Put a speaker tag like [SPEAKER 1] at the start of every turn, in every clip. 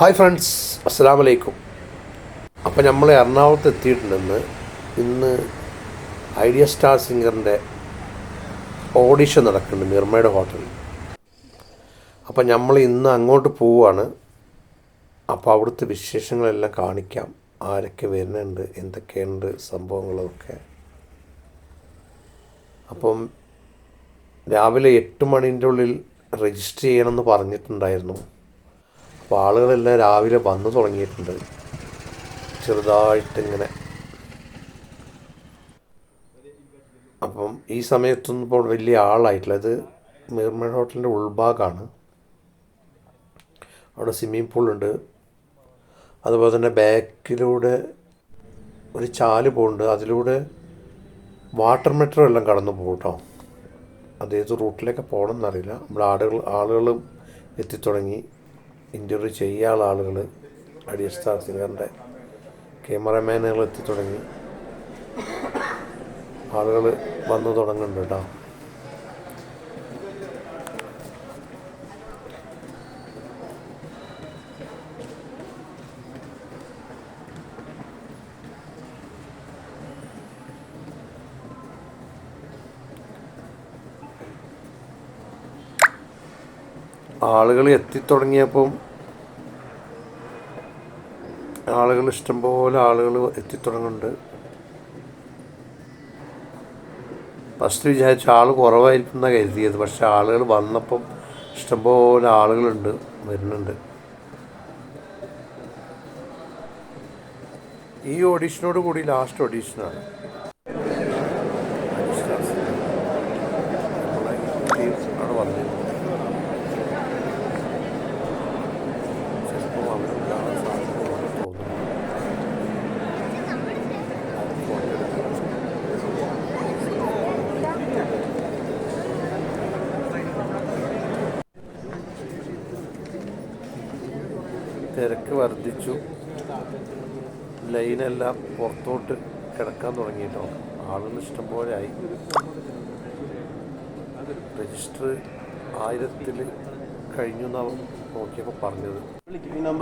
[SPEAKER 1] Hi friends, അസ്സലാമു അലൈക്കും. അപ്പോൾ നമ്മൾ എറണാകുളത്ത് എത്തിയിട്ടുണ്ടെന്ന്. ഇന്ന് ഐഡിയ സ്റ്റാർ സിംഗറിൻ്റെ ഓഡിഷൻ നടക്കുന്നുണ്ട് മിർമയുടെ ഹോട്ടലിൽ. അപ്പോൾ നമ്മൾ ഇന്ന് അങ്ങോട്ട് പോവുകയാണ്. അപ്പോൾ അവിടുത്തെ വിശേഷങ്ങളെല്ലാം കാണിക്കാം. ആരൊക്കെ വരുന്നുണ്ട്, എന്തൊക്കെയുണ്ട് സംഭവങ്ങളൊക്കെ. അപ്പം രാവിലെ 8 മണിൻ്റെ ഉള്ളിൽ രജിസ്റ്റർ ചെയ്യണമെന്ന് പറഞ്ഞിട്ടുണ്ടായിരുന്നു. അപ്പോൾ ആളുകളെല്ലാം രാവിലെ വന്നു തുടങ്ങിയിട്ടുണ്ട്. ചെറുതായിട്ടിങ്ങനെ. അപ്പം ഈ സമയത്തൊന്നും ഇപ്പോൾ വലിയ ആളായിട്ടില്ല. ഇത് മിർമ ഹോട്ടലിൻ്റെ ഉൾഭാഗമാണ്. അവിടെ സ്വിമ്മിംഗ് പൂളുണ്ട്. അതുപോലെ തന്നെ ബാക്കിലൂടെ ഒരു ചാല് പോകുന്നുണ്ട്. അതിലൂടെ വാട്ടർ മെട്രോ എല്ലാം കടന്നു പോകും കേട്ടോ. അതേത് റൂട്ടിലേക്ക് പോകണമെന്നറിയില്ല. നമ്മുടെ ആളുകളും എത്തിത്തുടങ്ങി. ഇൻ്റർവ്യൂ ചെയ്യാനുള്ള ആളുകൾ, ഐഡിയ സ്റ്റാർ സിംഗറിൻ്റെ ക്യാമറമാനുകൾ എത്തിത്തുടങ്ങി. ആളുകൾ വന്നു തുടങ്ങുന്നുണ്ട് കേട്ടോ. ആളുകൾ എത്തിത്തുടങ്ങിയപ്പം ഇഷ്ടംപോലെ ആളുകൾ എത്തിത്തുടങ്ങുന്നുണ്ട്. ഫസ്റ്റ് വിചാരിച്ച ആൾ കുറവായിരിക്കും എന്നാണ് കരുതിയത്. പക്ഷെ ആളുകൾ വന്നപ്പം ഇഷ്ടംപോലെ ആളുകളുണ്ട്, വരുന്നുണ്ട്. ഈ ഓഡീഷനോട് കൂടി ലാസ്റ്റ് ഓഡീഷനാണ്. അവിടെ വന്നിരുന്നു. തിരക്ക് വർദ്ധിച്ചു. ലൈനെല്ലാം പുറത്തോട്ട് കിടക്കാൻ തുടങ്ങിയിട്ടോ. ആളുകൾ ഇഷ്ടംപോലെ ആയി. രജിസ്റ്റർ 1000 കഴിഞ്ഞു എന്നാണ് നോക്കിയപ്പോൾ പറഞ്ഞത്. എണ്ണം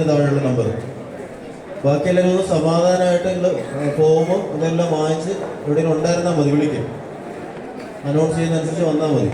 [SPEAKER 2] താഴെയുള്ള നമ്പർ. ബാക്കിയെല്ലാം സമാധാനമായിട്ട് പോകുമ്പോൾ ഇതെല്ലാം വാങ്ങിച്ച് എവിടെയെങ്കിലും ഉണ്ടായിരുന്നാൽ മതി. വിളിക്കും, അനൗൺസ് ചെയ്യുന്നതനുസരിച്ച് വന്നാൽ മതി.